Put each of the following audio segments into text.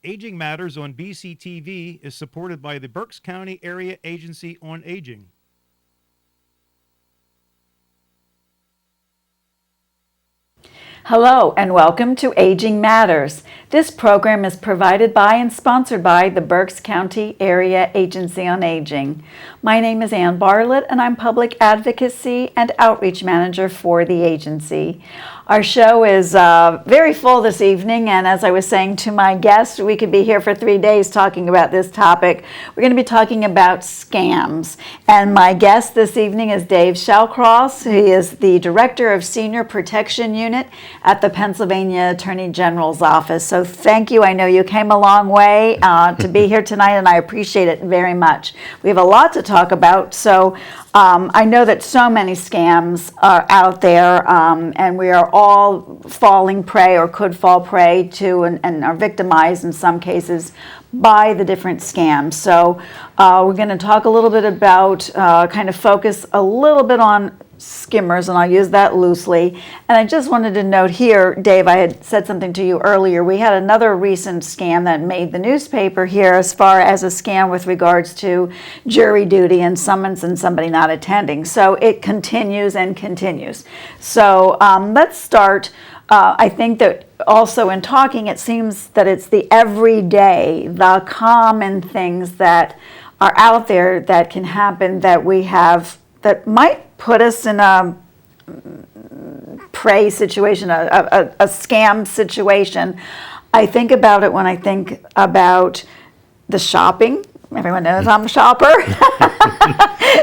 Aging Matters on BCTV is supported by the Berks County Area Agency on Aging. Hello and welcome to Aging Matters. This program is provided by and sponsored by the Berks County Area Agency on Aging. My name is Ann Barlet and I'm Public Advocacy and Outreach Manager for the agency. Our show is very full this evening, and as I was saying to my guest, we could be here for 3 days talking about this topic. We're going to be talking about scams, and my guest this evening is Dave Shallcross. He is the Director of Senior Protection Unit at the Pennsylvania Attorney General's Office. So thank you. I know you came a long way to be here tonight, and I appreciate it very much. We have a lot to talk about, so I know that so many scams are out there, and we are all falling prey or could fall prey to and are victimized in some cases by the different scams. So we're going to talk a little bit about, kind of focus a little bit on skimmers, and I'll use that loosely. And I just wanted to note here, Dave, I had said something to you earlier. We had another recent scam that made the newspaper here as far as a scam with regards to jury duty and summons and somebody not attending. So it continues and continues. So let's start. I think that also in talking, it seems that it's the everyday, the common things that are out there that can happen that we have that might put us in a prey situation, a scam situation. I think about it when I think about the shopping. Everyone knows I'm a shopper.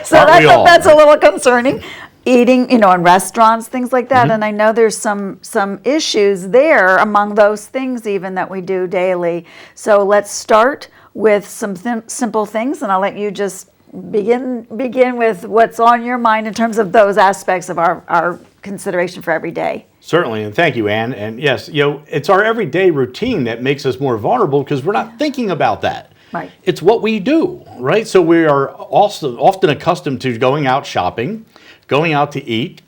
So that's a little concerning. Eating, in restaurants, things like that. Mm-hmm. And I know there's some issues there among those things even that we do daily. So let's start with some simple things, and I'll let you just begin with what's on your mind in terms of those aspects of our consideration for every day. Certainly, and thank you, Ann. And yes, it's our everyday routine that makes us more vulnerable because we're not thinking about that. Right. It's what we do, right? So we are also often accustomed to going out shopping, going out to eat,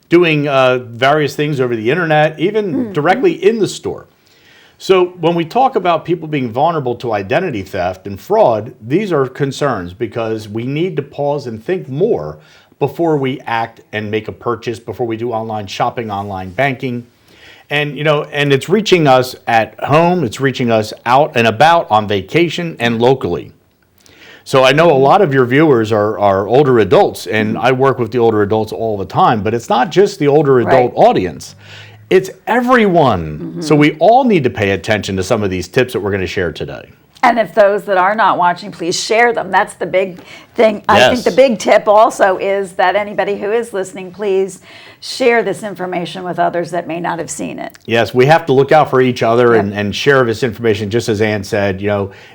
doing various things over the internet, even directly in the store. So when we talk about people being vulnerable to identity theft and fraud, these are concerns because we need to pause and think more before we act and make a purchase, before we do online shopping, online banking. And, and it's reaching us at home, it's reaching us out and about on vacation and locally. So I know a lot of your viewers are older adults, and I work with the older adults all the time, but it's not just the older adult audience. It's everyone. Mm-hmm. So we all need to pay attention to some of these tips that we're going to share today. And if those that are not watching, please share them. That's the big thing. Yes. I think the big tip also is that anybody who is listening, please share this information with others that may not have seen it. Yes, we have to look out for each other and share this information. Just as Ann said,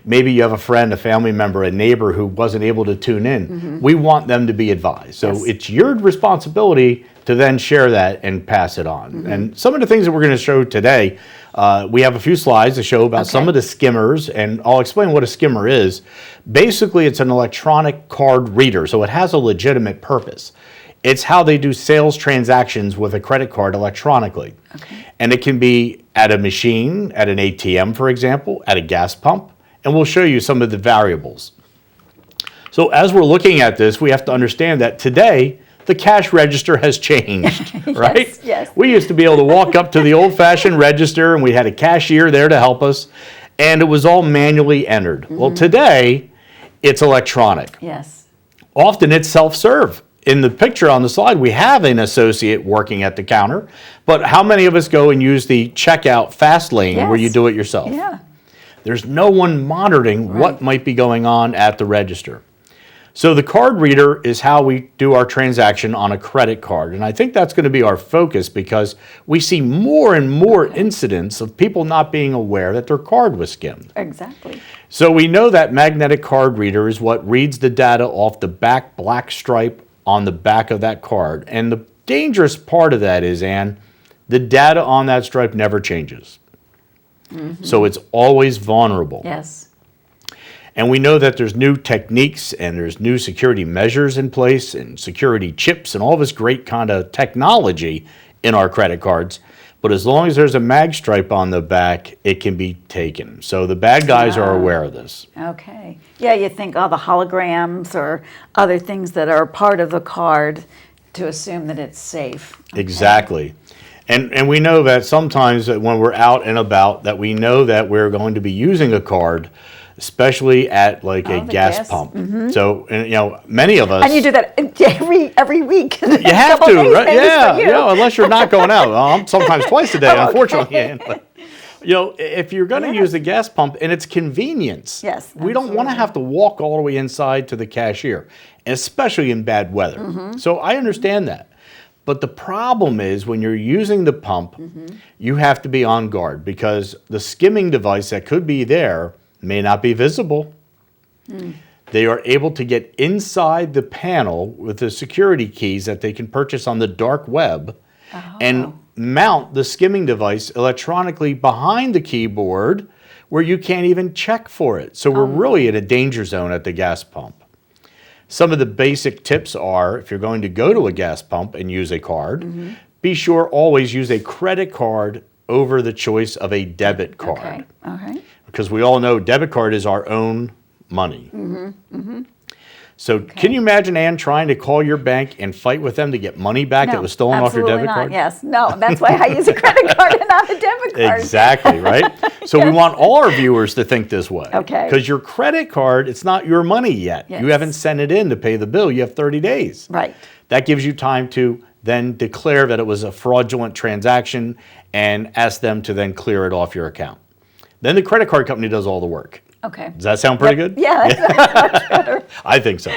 maybe you have a friend, a family member, a neighbor who wasn't able to tune in. Mm-hmm. We want them to be advised. So it's your responsibility to then share that and pass it on. Mm-hmm. And some of the things that we're going to show today, we have a few slides to show about some of the skimmers, and I'll explain what a skimmer is. Basically, it's an electronic card reader, so it has a legitimate purpose. It's how they do sales transactions with a credit card electronically. Okay. And it can be at a machine, at an ATM, for example, at a gas pump, and we'll show you some of the variables. So as we're looking at this, we have to understand that today, the cash register has changed, right? Yes. We used to be able to walk up to the old-fashioned register, and we had a cashier there to help us, and it was all manually entered. Mm-hmm. Well, today, it's electronic. Yes. Often it's self-serve. In the picture on the slide, we have an associate working at the counter, but how many of us go and use the checkout fast lane where you do it yourself? Yeah. There's no one monitoring what might be going on at the register. So the card reader is how we do our transaction on a credit card. And I think that's going to be our focus because we see more and more incidents of people not being aware that their card was skimmed. Exactly. So we know that magnetic card reader is what reads the data off the back black stripe on the back of that card. And the dangerous part of that is, Ann, the data on that stripe never changes. Mm-hmm. So it's always vulnerable. Yes. And we know that there's new techniques and there's new security measures in place and security chips and all this great kind of technology in our credit cards. But as long as there's a mag stripe on the back, it can be taken. So the bad guys are aware of this. Okay. Yeah, you think, the holograms or other things that are part of the card to assume that it's safe. Okay. Exactly. And we know that sometimes that when we're out and about, that we know that we're going to be using a card, especially at like a the gas gas. pump. So, and, many of us. And you do that every week. You have to, right? Yeah, you. unless you're not going out. Sometimes twice a day, Okay. unfortunately. Ian. But, if you're going to use the gas pump and it's convenience, Yes, we don't want to have to walk all the way inside to the cashier, especially in bad weather. So I understand that. But the problem is when you're using the pump, you have to be on guard because the skimming device that could be there may not be visible. They are able to get inside the panel with the security keys that they can purchase on the dark web and mount the skimming device electronically behind the keyboard where you can't even check for it. So we're really in a danger zone at the gas pump. Some of the basic tips are, if you're going to go to a gas pump and use a card, be sure always use a credit card over the choice of a debit card. Okay. All right. Because we all know debit card is our own money. So can you imagine, Ann, trying to call your bank and fight with them to get money back that was stolen off your debit card? Yes. No, that's why I use a credit card and not a debit card. Exactly, right? So we want all our viewers to think this way. Okay. Because your credit card, it's not your money yet. Yes. You haven't sent it in to pay the bill. You have 30 days. Right. That gives you time to then declare that it was a fraudulent transaction and ask them to then clear it off your account. Then the credit card company does all the work. Okay. Does that sound pretty good? Yeah, that's much better. I think so.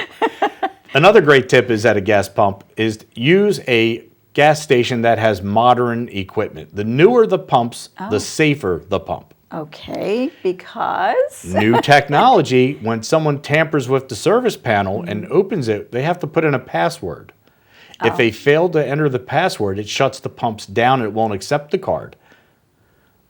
Another great tip is at a gas pump is use a gas station that has modern equipment. The newer the pumps, the safer the pump. Okay, because New technology, when someone tampers with the service panel and opens it, they have to put in a password. If they fail to enter the password, it shuts the pumps down and it won't accept the card.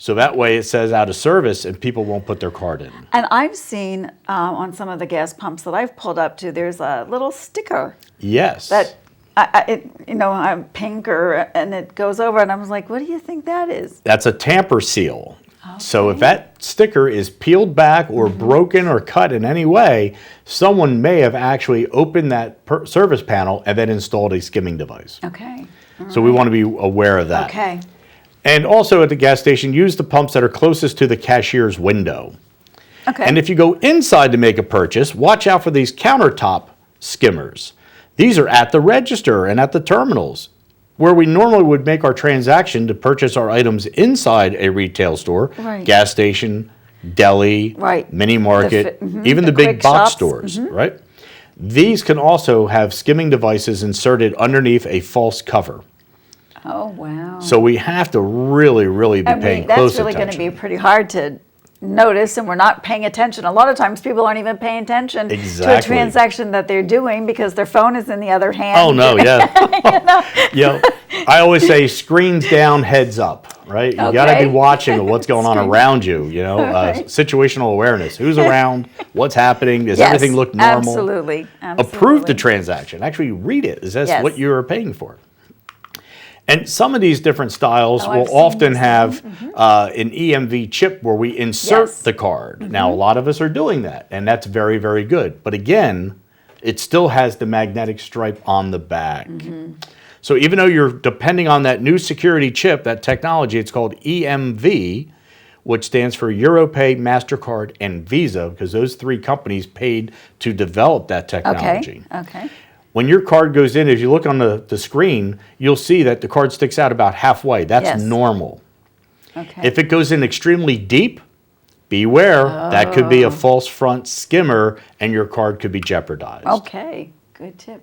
So that way it says out of service and people won't put their card in. And I've seen on some of the gas pumps that I've pulled up to, there's a little sticker Yes. that, I'm pink and it goes over, and I was like, what do you think that is? That's a tamper seal. So if that sticker is peeled back or broken or cut in any way, someone may have actually opened that service panel and then installed a skimming device. Okay. So we want to be aware of that. Okay. And also at the gas station, use the pumps that are closest to the cashier's window. Okay. And if you go inside to make a purchase, watch out for these countertop skimmers. These are at the register and at the terminals, where we normally would make our transaction to purchase our items inside a retail store, Right. gas station, deli, Right. mini market, even The the big quick box shops. stores, right? These can also have skimming devices inserted underneath a false cover. Oh, wow. So we have to really, really be paying close That's really going attention. to be pretty hard to notice, and we're not paying attention. A lot of times people aren't even paying attention to a Exactly. transaction that they're doing because their phone is in the other hand. Oh, no, yeah. I always say screens down, heads up, right? You got to Okay. be watching what's going on around you, situational awareness. Who's around? What's happening? Does Yes, everything look normal? Absolutely. Approve the transaction. Actually read it. Is that Yes. what you're paying for? And some of these different styles Oh, I've will seen often these. have an EMV chip where we insert Yes. the card. Now, a lot of us are doing that, and that's very, very good. But again, it still has the magnetic stripe on the back. So even though you're depending on that new security chip, that technology, it's called EMV, which stands for EuroPay, MasterCard, and Visa, because those three companies paid to develop that technology. Okay. When your card goes in, if you look on the screen, you'll see that the card sticks out about halfway. That's Yes. normal. Okay. If it goes in extremely deep, beware. That could be a false front skimmer and your card could be jeopardized. Okay. Good tip.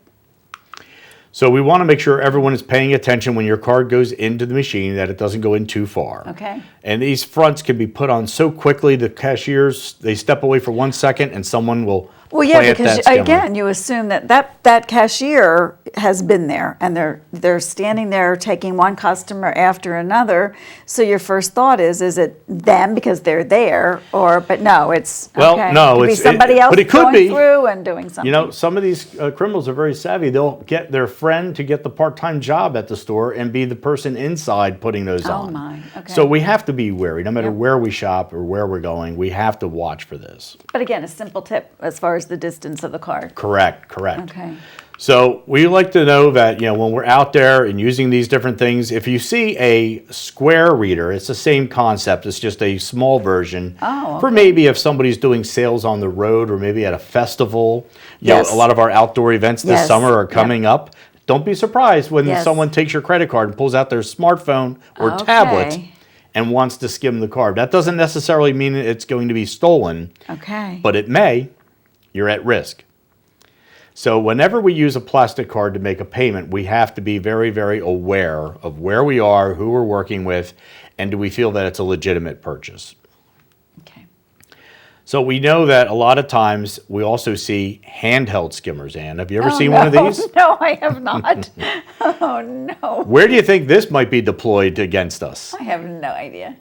So we want to make sure everyone is paying attention when your card goes into the machine, that it doesn't go in too far. Okay. And these fronts can be put on so quickly, the cashiers, they step away for 1 second and someone will Well, yeah, plant because that skimmer. again, you assume that cashier has been there, and they're standing there taking one customer after another. So your first thought is it them because they're there, but no, it's Well, okay. no, it could be it's- somebody it- else but it could going be. through and doing something. Some of these criminals are very savvy. They'll get their friend to get the part-time job at the store and be the person inside putting those on. Oh my, okay. So we have to be wary. No matter Yep. where we shop or where we're going, we have to watch for this. But again, a simple tip as far as the distance of the card. Correct. Okay. So we like to know that, when we're out there and using these different things, if you see a square reader, it's the same concept. It's just a small version for maybe if somebody's doing sales on the road or maybe at a festival. Yes. A lot of our outdoor events this Yes. summer are coming up. Don't be surprised when Yes. someone takes your credit card and pulls out their smartphone or Okay. tablet and wants to skim the card. That doesn't necessarily mean it's going to be stolen, Okay. but it may. You're at risk. So whenever we use a plastic card to make a payment, we have to be very, very aware of where we are, who we're working with, and do we feel that it's a legitimate purchase. Okay. So we know that a lot of times we also see handheld skimmers, Ann. Have you ever seen one of these? No, I have not. Oh, no. Where do you think this might be deployed against us? I have no idea.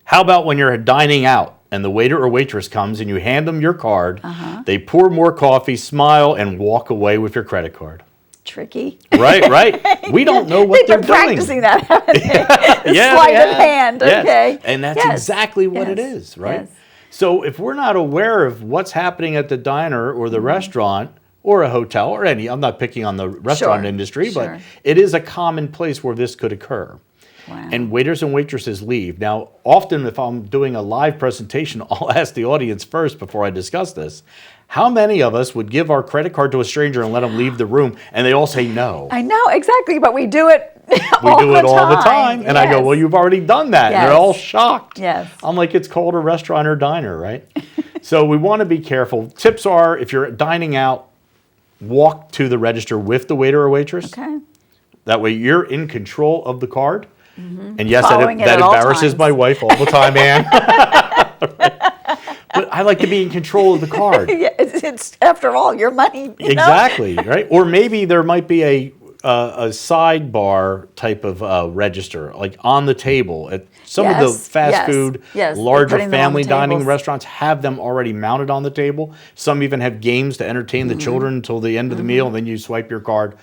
How about when you're dining out and the waiter or waitress comes and you hand them your card, they pour more coffee, smile, and walk away with your credit card? Tricky. Right. We don't know what they're They've been practicing doing. that, haven't they? Yeah, Sleight they of have. hand. Yes. Okay. And that's Yes. exactly what it Yes. is, right? Yes. So if we're not aware of what's happening at the diner or the restaurant or a hotel or I'm not picking on the restaurant Sure, industry, sure. but it is a common place where this could occur. Wow. And waiters and waitresses leave. Now, often if I'm doing a live presentation, I'll ask the audience first before I discuss this. How many of us would give our credit card to a stranger and let them leave the room? And they all say no. I know, exactly, but we do it We do it all the time. And I go, Yes. well, you've already done that. And they're Yes. all shocked. Yes. I'm like, it's called a restaurant or diner, right? So we want to be careful. Tips are, if you're dining out, walk to the register with the waiter or waitress. Okay. That way you're in control of the card. And yes, Following it that at all embarrasses times. my wife all the time, Ann. But I like to be in control of the card. Yeah, it's after all your money. You know? Exactly, right? Or maybe there might be a sidebar type of register, like on the table. At some of the Yes, fast yes, food, yes, they're larger putting them on family the dining tables. restaurants have them already mounted on the table. Some even have games to entertain Mm-hmm. the children until the end of the meal, and then you swipe your card.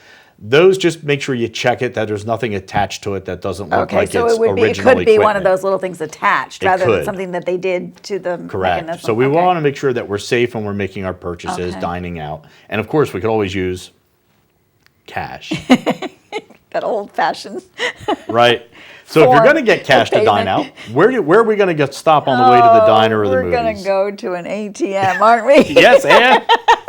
Those, just make sure you check it, that there's nothing attached to it that doesn't look Okay, like so it's it would be, original it could be one of equipment. those little things attached It rather than could. something that they did to the Correct. mechanism. So we Okay. want to make sure that we're safe when we're making our purchases, Okay. dining out. And of course, we could always use cash, That old-fashioned. right? So if you're Form going to get cash of to dine out, payment. where are we going to get stop on the way to the diner or the We're movies? going to go to an ATM, aren't we? Yes, Ann,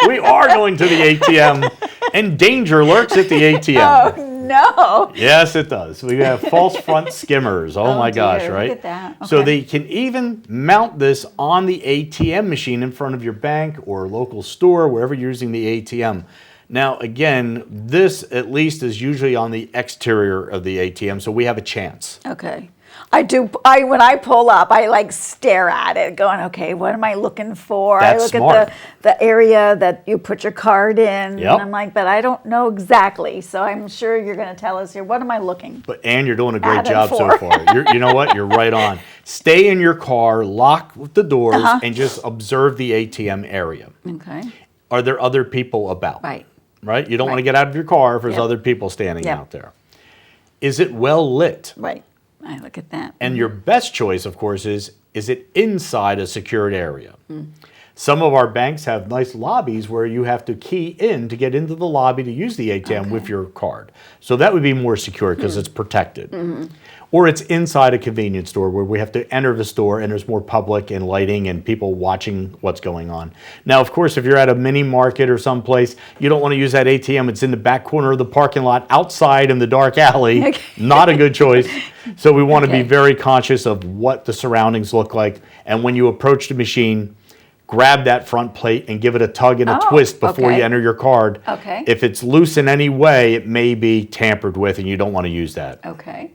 we are going to the ATM, and danger lurks at the ATM. Oh, no. Yes, it does. We have false front skimmers. Oh, my dear, gosh, look right? at that. So Okay. they can even mount this on the ATM machine in front of your bank or local store, wherever you're using the ATM. Now, again, this at least is usually on the exterior of the ATM, so we have a chance. Okay. When I pull up, I like stare at it going, okay, what am I looking for? That's I look smart. at the area that you put your card in. Yep. And I'm like, but I don't know exactly. So I'm sure you're going to tell us here, what am I looking? But Ann, you're doing a great Adam job so for. far. You know what? You're right on. Stay in your car, lock the doors, and just observe the ATM area. Okay. Are there other people about? Right. Right? You don't want to Right. get out of your car if there's Yep. other people standing Yep. out there. Is it well lit? Right. I look at that. And your best choice, of course, is it inside a secured area? Some of our banks have nice lobbies where you have to key in to get into the lobby to use the ATM with your card. So that would be more secure because it's protected. Or it's inside a convenience store where we have to enter the store and there's more public and lighting and people watching what's going on. Now, of course, if you're at a mini market or someplace, you don't want to use that ATM. It's in the back corner of the parking lot outside in the dark alley. Not a good choice. So we want to be Okay. very conscious of what the surroundings look like. And when you approach the machine, grab that front plate and give it a tug and a Oh, twist before you okay. enter your card. Okay. If it's loose in any way, it may be tampered with and you don't want to use that. Okay.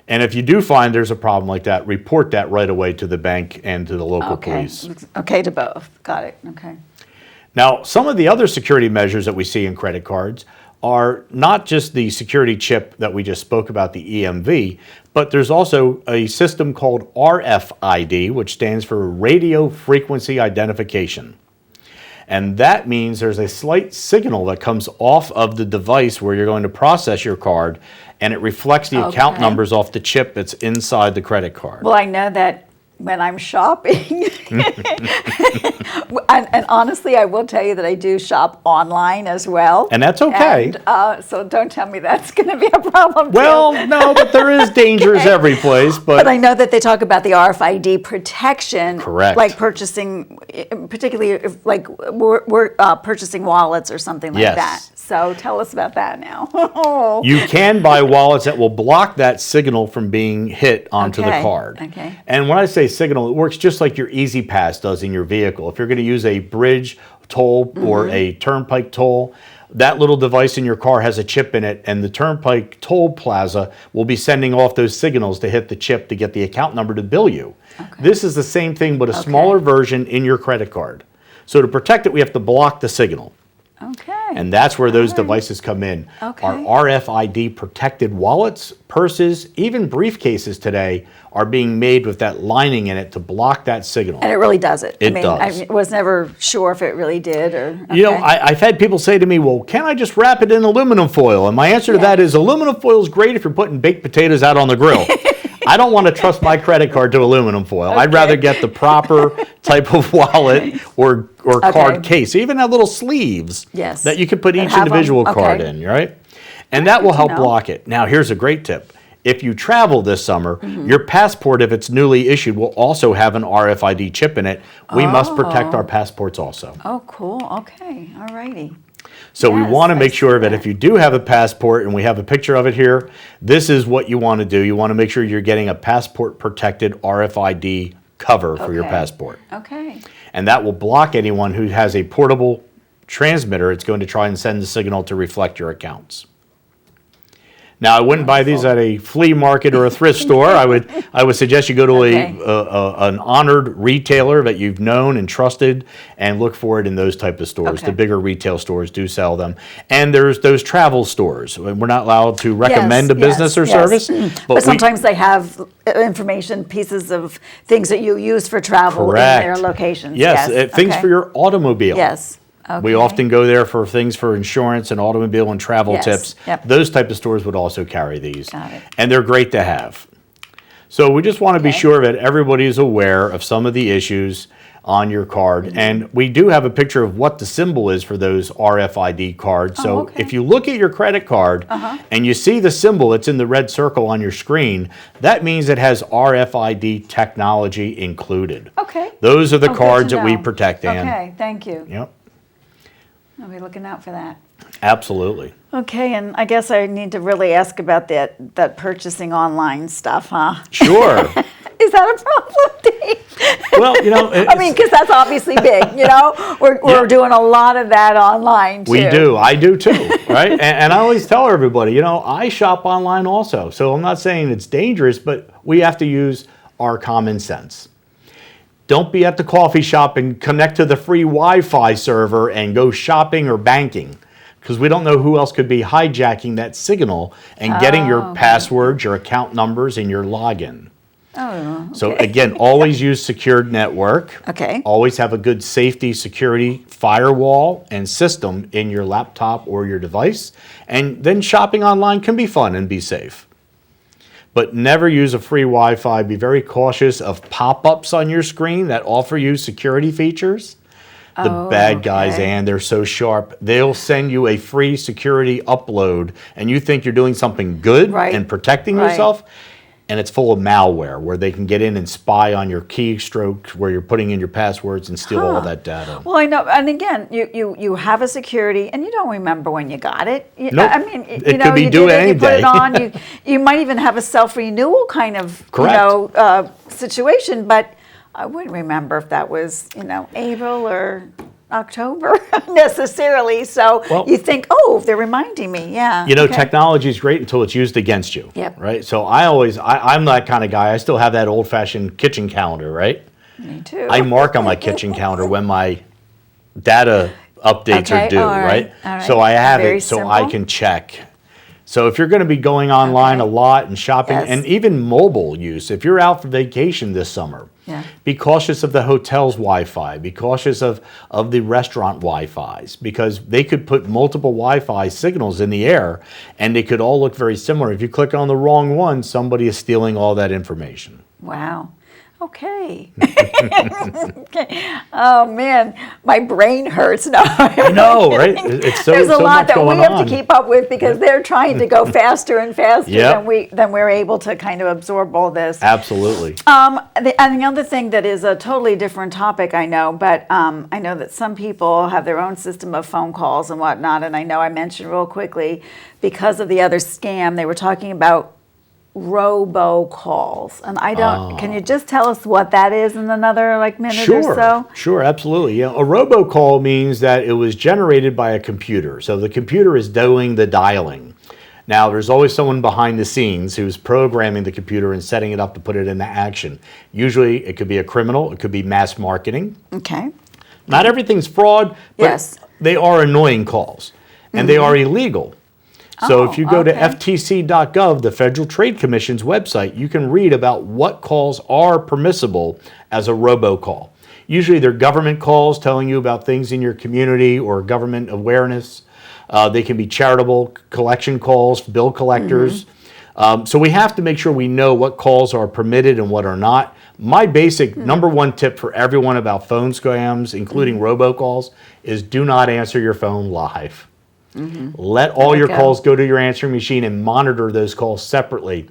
And if you do find there's a problem like that, report that right away to the bank and to the local Okay. police. Okay to both. Got it. Okay. Now, some of the other security measures that we see in credit cards are not just the security chip that we just spoke about, the EMV, but there's also a system called RFID, which stands for Radio Frequency Identification. And that means there's a slight signal that comes off of the device where you're going to process your card, and it reflects the account Okay. numbers off the chip that's inside the credit card. Well, I know that when I'm shopping, and honestly, I will tell you that I do shop online as well. And that's okay. And, so don't tell me that's going to be a problem. Well, too. no, but there is dangers Okay. every place. But I know that they talk about the RFID protection. Correct. Like purchasing, particularly if like we're purchasing wallets or something like Yes. that. So tell us about that now. You can buy wallets that will block that signal from being hit onto the Okay, card. okay. And when I say signal, it works just like your Easy Pass does in your vehicle. If you're going to use a bridge toll or a turnpike toll, that little device in your car has a chip in it, and the turnpike toll plaza will be sending off those signals to hit the chip to get the account number to bill you. This is the same thing, but a smaller version in your credit card. So to protect it, we have to block the signal. Okay. And that's where those devices come in. Okay. Our RFID protected wallets, purses, even briefcases today are being made with that lining in it to block that signal. And it really does it. It I does. I was never sure if it really did or. You know, okay. I've had people say to me, well, can't I just wrap it in aluminum foil? And my answer to that is aluminum foil is great if you're putting baked potatoes out on the grill. I don't want to trust my credit card to aluminum foil. I'd rather get the proper type of wallet or card case. Even have little sleeves Yes. that you can put That each have 'em. individual card Okay. in, right? And that will help know. block it. Now, here's a great tip. If you travel this summer, Mm-hmm. your passport, if it's newly issued, will also have an RFID chip in it. We must protect our passports also. Oh, cool. Okay. All righty. So we Yes, want to I make see sure that that. if you do have a passport, and we have a picture of it here, this is what you want to do. You want to make sure you're getting a passport protected RFID cover for your Okay. passport. Okay. And that will block anyone who has a portable transmitter. It's going to try and send the signal to reflect your accounts. Now, I wouldn't buy these at a flea market or a thrift store. I would suggest you go to Okay. an honored retailer that you've known and trusted, and look for it in those type of stores. Okay. The bigger retail stores do sell them, and there's those travel stores. We're not allowed to recommend Yes, a business or yes. service, But we- sometimes they have information, pieces of things that you use for travel Correct. in their locations. Yes, things okay. for your automobile. Yes. We Okay. often go there for things for insurance and automobile and travel Yes, tips. yep. Those type of stores would also carry these. Got it. And they're great to have. So we just want to be Okay. sure that everybody is aware of some of the issues on your card. Mm-hmm. And we do have a picture of what the symbol is for those RFID cards. So okay. if you look at your credit card and you see the symbol, it's in the red circle on your screen, that means it has RFID technology included. Okay. Those are the Oh, good cards to that we know. protect, Ann. Okay, thank you. Yep, I'll be looking out for that. absolutely. Okay, and I guess I need to really ask about that purchasing online stuff, huh? Sure. Is that a problem, Dave? Well, you know, I mean, because that's obviously big, you know? We're doing a lot of that online, too. we do. I do too, right? And I always tell everybody, you know, I shop online also. So I'm not saying it's dangerous, but we have to use our common sense. Don't be at the coffee shop and connect to the free Wi-Fi server and go shopping or banking, because we don't know who else could be hijacking that signal and getting your passwords, your account numbers, and your login. Oh, So again, always use secured network. Okay. Always have a good safety security firewall and system in your laptop or your device. And then shopping online can be fun and be safe. But never use a free Wi-Fi. Be very cautious of pop-ups on your screen that offer you security features. The bad guys, okay. and they're so sharp. They'll send you a free security upload, and you think you're doing something good Right. and protecting Right. yourself, and it's full of malware where they can get in and spy on your keystrokes where you're putting in your passwords and steal all that data. Well, I know, and again, you have a security, and you don't remember when you got it. Nope. I mean, It you know, could be you due did it, any you put day. it on. You might even have a self-renewal kind of Correct. situation, but I wouldn't remember if that was April or October necessarily. So Well- you think, oh, they're reminding me. Yeah. You know, okay. technology is great until it's used against you. Yep. Right? So I'm that kind of guy. I still have that old-fashioned kitchen calendar, right? Me too. I mark on my kitchen calendar when my data updates Okay, are due, all right, right? all right. So I have Very it so I simple. can check. So if you're going to be going online Okay. a lot and shopping, Yes. and even mobile use, if you're out for vacation this summer, Yeah. be cautious of the hotel's Wi-Fi. Be cautious of the restaurant Wi-Fis, because they could put multiple Wi-Fi signals in the air, and they could all look very similar. If you click on the wrong one, somebody is stealing all that information. Wow. Okay. Okay. Oh man, my brain hurts now. I know, right? It's so There's a so lot much that we going have on. to keep up with because they're trying to go faster and faster Yep. than we're able to kind of absorb all this. Absolutely. And the other thing that is a totally different topic, I know, but I know that some people have their own system of phone calls and whatnot. And I know I mentioned real quickly, because of the other scam, they were talking about robocalls. And I don't, can you just tell us what that is in another minute or so? Sure, absolutely. Yeah, a robocall means that it was generated by a computer. So the computer is doing the dialing. Now, there's always someone behind the scenes who's programming the computer and setting it up to put it into action. Usually, it could be a criminal, it could be mass marketing. Okay. Not everything's fraud, but Yes. they are annoying calls, and they are illegal. So if you go to okay. ftc.gov, the Federal Trade Commission's website, you can read about what calls are permissible as a robocall. Usually they're government calls telling you about things in your community or government awareness. They can be charitable collection calls, bill collectors. So we have to make sure we know what calls are permitted and what are not. My basic number one tip for everyone about phone scams, including robocalls, is do not answer your phone live. Let all your go. calls go to your answering machine and monitor those calls separately.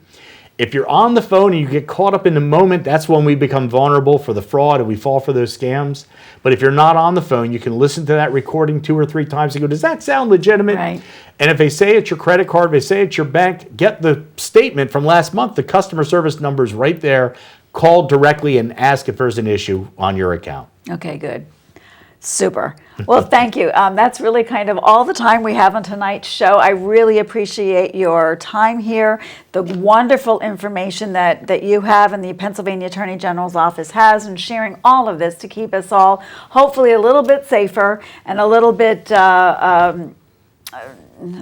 If you're on the phone and you get caught up in the moment, that's when we become vulnerable for the fraud and we fall for those scams. But if you're not on the phone, you can listen to that recording 2 or 3 times and go, does that sound legitimate? Right. And if they say it's your credit card, if they say it's your bank, get the statement from last month. The customer service number is right there. Call directly and ask if there's an issue on your account. Okay, good. Super. Well, thank you. That's really kind of all the time we have on tonight's show. I really appreciate your time here, the wonderful information that you have and the Pennsylvania Attorney General's office has, and sharing all of this to keep us all hopefully a little bit safer and a little bit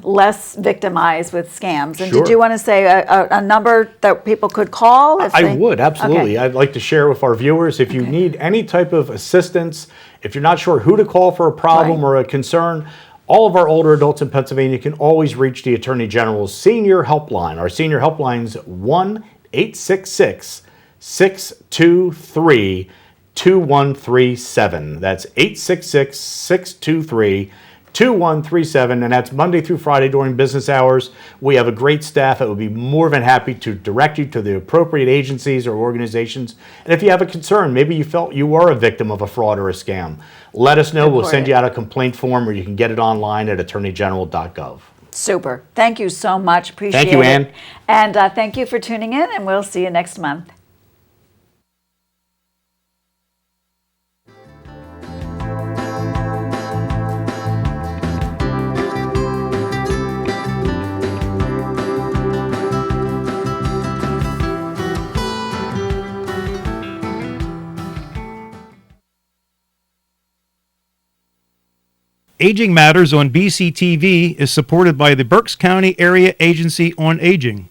less victimized with scams. And Sure. did you want to say a number that people could call? If I they- would, absolutely. Okay. I'd like to share with our viewers, if you need any type of assistance, if you're not sure who to call for a problem Right. or a concern, all of our older adults in Pennsylvania can always reach the Attorney General's senior helpline. Our senior helpline's 1-866-623-2137. That's 866-623-2137, and that's Monday through Friday during business hours. We have a great staff that would be more than happy to direct you to the appropriate agencies or organizations. And if you have a concern, maybe you felt you were a victim of a fraud or a scam, let us know. We'll Report send it. you out a complaint form, or you can get it online at attorneygeneral.gov. Super. Thank you so much. Appreciate Thank you, it. Ann. And thank you for tuning in, and we'll see you next month. Aging Matters on BCTV is supported by the Berks County Area Agency on Aging.